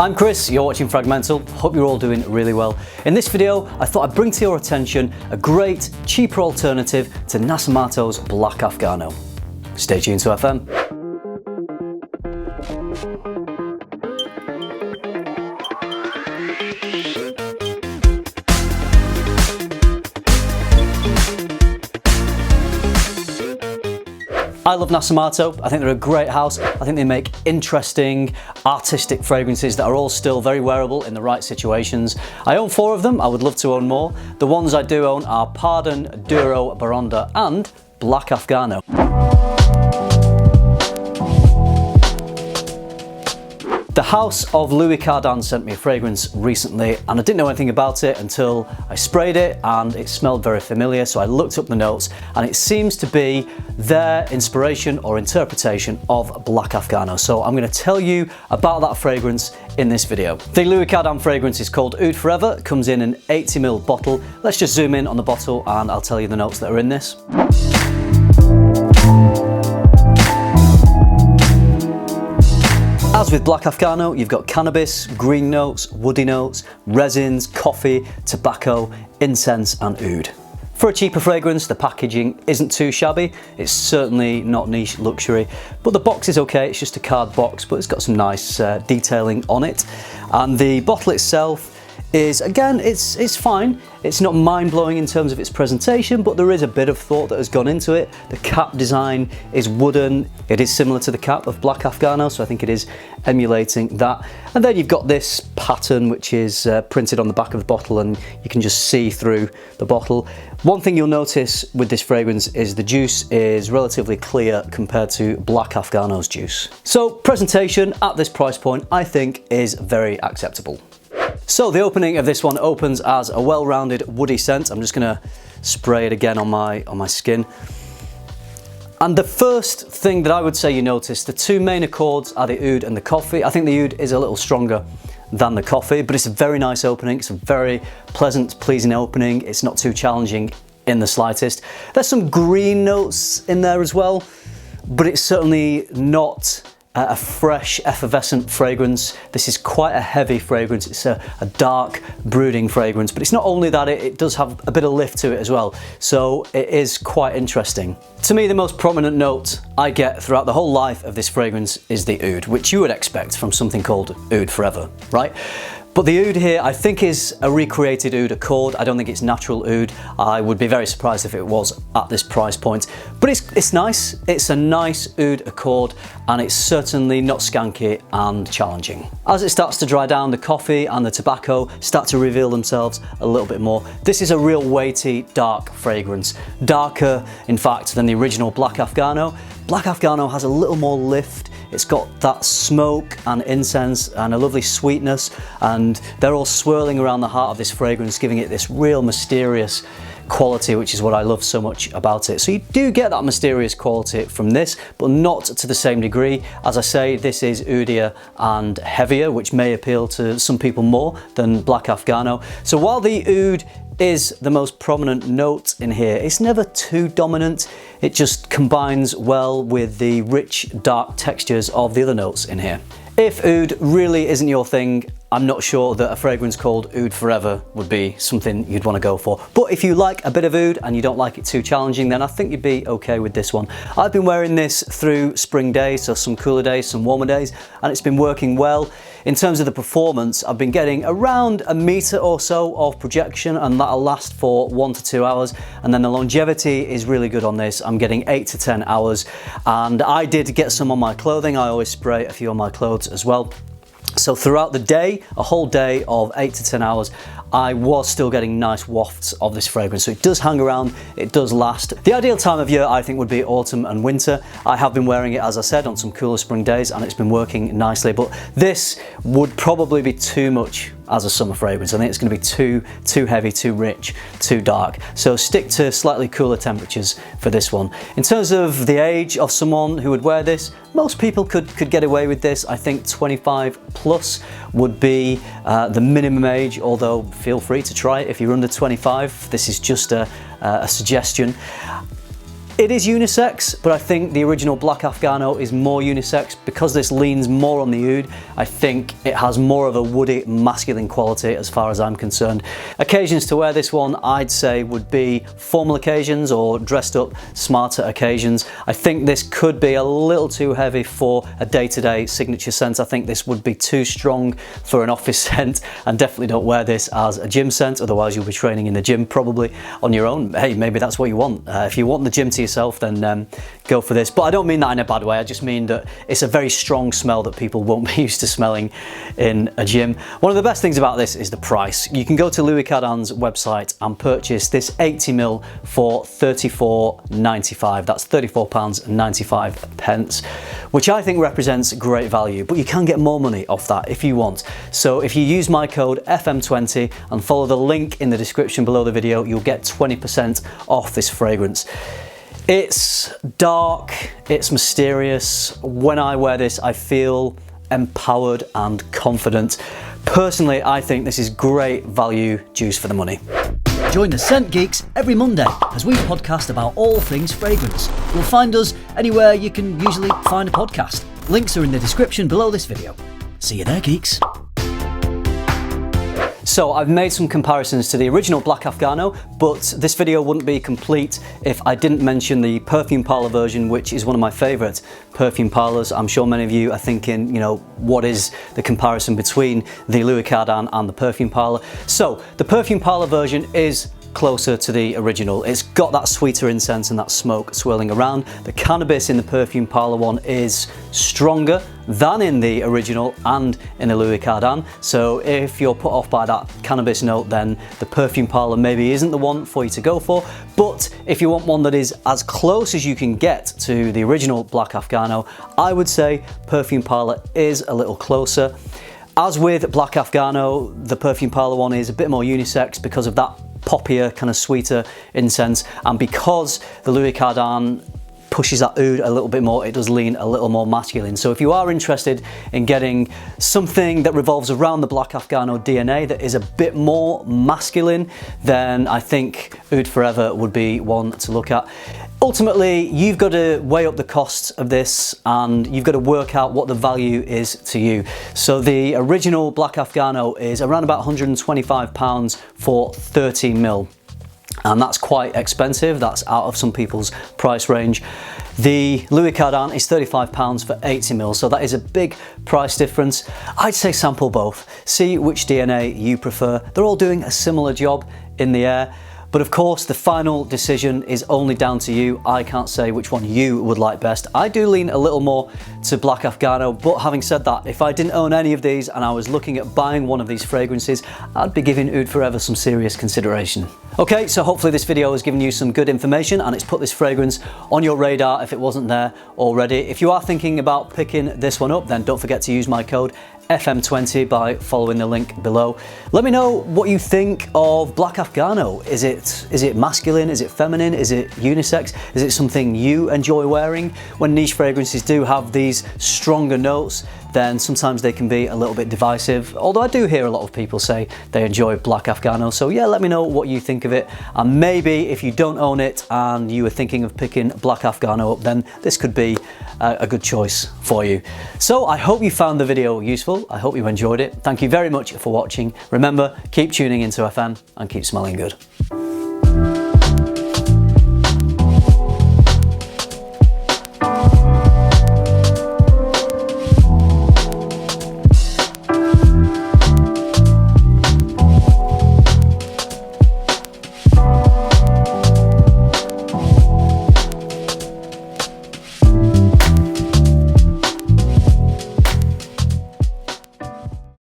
I'm Chris, you're watching FRAG-MENTAL. Hope you're all doing really well. In this video, I thought I'd bring to your attention a great, cheaper alternative to Nasomatto's Black Afgano. Stay tuned to FM. I love Nasomatto. I think they're a great house. I think they make interesting, artistic fragrances that are all still very wearable in the right situations. I own 4 of them. I would love to own more. The ones I do own are Cardin, Duro, Baronda and Black Afgano. The house of Louis Cardin sent me a fragrance recently and I didn't know anything about it until I sprayed it and it smelled very familiar, so I looked up the notes and it seems to be their inspiration or interpretation of Black Afgano. So I'm going to tell you about that fragrance in this video. The Louis Cardin fragrance is called Oud Forever. It comes in an 80ml bottle. Let's just zoom in on the bottle and I'll tell you the notes that are in this. As with Black Afgano, you've got cannabis, green notes, woody notes, resins, coffee, tobacco, incense and oud. For a cheaper fragrance, the packaging isn't too shabby. It's certainly not niche luxury, but the box is okay. It's just a card box, but it's got some nice detailing on it. And the bottle itself is, again, it's fine. It's not mind-blowing in terms of its presentation, but there is a bit of thought that has gone into it. The cap design is wooden. It is similar to the cap of Black Afgano, so I think it is emulating that. And then you've got this pattern which is printed on the back of the bottle and you can just see through the bottle. One thing you'll notice with this fragrance is the juice is relatively clear compared to Black Afgano's juice. So presentation at this price point I think is very acceptable. So the opening of this one opens as a well-rounded woody scent. I'm just gonna spray it again on my skin. And the first thing that I would say you notice, the 2 main accords are the oud and the coffee. I think the oud is a little stronger than the coffee, but it's a very nice opening. It's a very pleasant, pleasing opening. It's not too challenging in the slightest. There's some green notes in there as well, but it's certainly not a fresh, effervescent fragrance. This is quite a heavy fragrance. It's a dark, brooding fragrance, but it's not only that, it does have a bit of lift to it as well. So it is quite interesting. To me, the most prominent note I get throughout the whole life of this fragrance is the oud, which you would expect from something called Oud Forever, right? But the oud here I think is a recreated oud accord. I don't think it's natural oud. I would be very surprised if it was at this price point. But it's nice. It's a nice oud accord and it's certainly not skanky and challenging. As it starts to dry down, the coffee and the tobacco start to reveal themselves a little bit more. This is a real weighty, dark fragrance. Darker, in fact, than the original Black Afgano. Black Afgano has a little more lift. It's got that smoke and incense and a lovely sweetness, and they're all swirling around the heart of this fragrance, giving it this real mysterious quality, which is what I love so much about it. So you do get that mysterious quality from this, but not to the same degree. As I say, this is oudier and heavier, which may appeal to some people more than Black Afgano. So while the oud is the most prominent note in here, it's never too dominant. It just combines well with the rich, dark textures of the other notes in here. If oud really isn't your thing, I'm not sure that a fragrance called Oud Forever would be something you'd want to go for. But if you like a bit of oud and you don't like it too challenging, then I think you'd be okay with this one. I've been wearing this through spring days, so some cooler days, some warmer days, and it's been working well. In terms of the performance, I've been getting around a meter or so of projection, and that'll last for 1 to 2 hours. And then the longevity is really good on this. I'm getting 8 to 10 hours, and I did get some on my clothing. I always spray a few on my clothes as well. So throughout the day, a whole day of 8 to 10 hours, I was still getting nice wafts of this fragrance. So it does hang around, it does last. The ideal time of year I think would be autumn and winter. I have been wearing it, as I said, on some cooler spring days and it's been working nicely, but this would probably be too much as a summer fragrance. I think it's going to be too heavy, too rich, too dark. So stick to slightly cooler temperatures for this one. In terms of the age of someone who would wear this, most people could get away with this. I think 25 plus would be the minimum age, although feel free to try it if you're under 25. This is just a suggestion. It is unisex, but I think the original Black Afgano is more unisex because this leans more on the oud. I think it has more of a woody, masculine quality as far as I'm concerned. Occasions to wear this one, I'd say, would be formal occasions or dressed up, smarter occasions. I think this could be a little too heavy for a day-to-day signature scent. I think this would be too strong for an office scent, and definitely don't wear this as a gym scent, otherwise you'll be training in the gym probably on your own. Hey, maybe that's what you want. If you want the gym to yourself, then go for this. But I don't mean that in a bad way. I just mean that it's a very strong smell that people won't be used to smelling in a gym. One of the best things about this is the price. You can go to Louis Cardin's website and purchase this 80ml for £34.95. That's £34.95, which I think represents great value, but you can get more money off that if you want. So if you use my code FM20 and follow the link in the description below the video, you'll get 20% off this fragrance. It's dark, it's mysterious. When I wear this, I feel empowered and confident. Personally, I think this is great value juice for the money. Join the Scent Geeks every Monday as we podcast about all things fragrance. You'll find us anywhere you can usually find a podcast. Links are in the description below this video. See you there, geeks. So I've made some comparisons to the original Black Afgano, but this video wouldn't be complete if I didn't mention the Perfume Parlour version, which is one of my favourite perfume parlours. I'm sure many of you are thinking, you know, what is the comparison between the Louis Cardin and the Perfume Parlour? So the Perfume Parlour version is closer to the original. It's got that sweeter incense and that smoke swirling around. The cannabis in the Perfume Parlour one is stronger than in the original and in the Louis Cardin. So if you're put off by that cannabis note, then the Perfume Parlour maybe isn't the one for you to go for. But if you want one that is as close as you can get to the original Black Afgano, I would say Perfume Parlour is a little closer. As with Black Afgano, the Perfume Parlour one is a bit more unisex because of that poppier, kind of sweeter incense, and because the Louis Cardin pushes that oud a little bit more, it does lean a little more masculine. So if you are interested in getting something that revolves around the Black Afgano DNA that is a bit more masculine, then I think Oud Forever would be one to look at. Ultimately, you've got to weigh up the costs of this and you've got to work out what the value is to you. So the original Black Afgano is around about £125 for 30ml. And that's quite expensive. That's out of some people's price range. The Louis Cardin is £35 for 80ml, so that is a big price difference. I'd say sample both. See which DNA you prefer. They're all doing a similar job in the air. But of course, the final decision is only down to you. I can't say which one you would like best. I do lean a little more to Black Afgano, but having said that, if I didn't own any of these and I was looking at buying one of these fragrances, I'd be giving Oud Forever some serious consideration. Okay, so hopefully this video has given you some good information and it's put this fragrance on your radar if it wasn't there already. If you are thinking about picking this one up, then don't forget to use my code FM20 by following the link below. Let me know what you think of Black Afgano. Is it masculine? Is it feminine? Is it unisex? Is it something you enjoy wearing? When niche fragrances do have these stronger notes, then sometimes they can be a little bit divisive. Although I do hear a lot of people say they enjoy Black Afgano. So yeah, let me know what you think of it. And maybe if you don't own it and you were thinking of picking Black Afgano up, then this could be a good choice for you. So I hope you found the video useful. I hope you enjoyed it. Thank you very much for watching. Remember, keep tuning into FM and keep smelling good.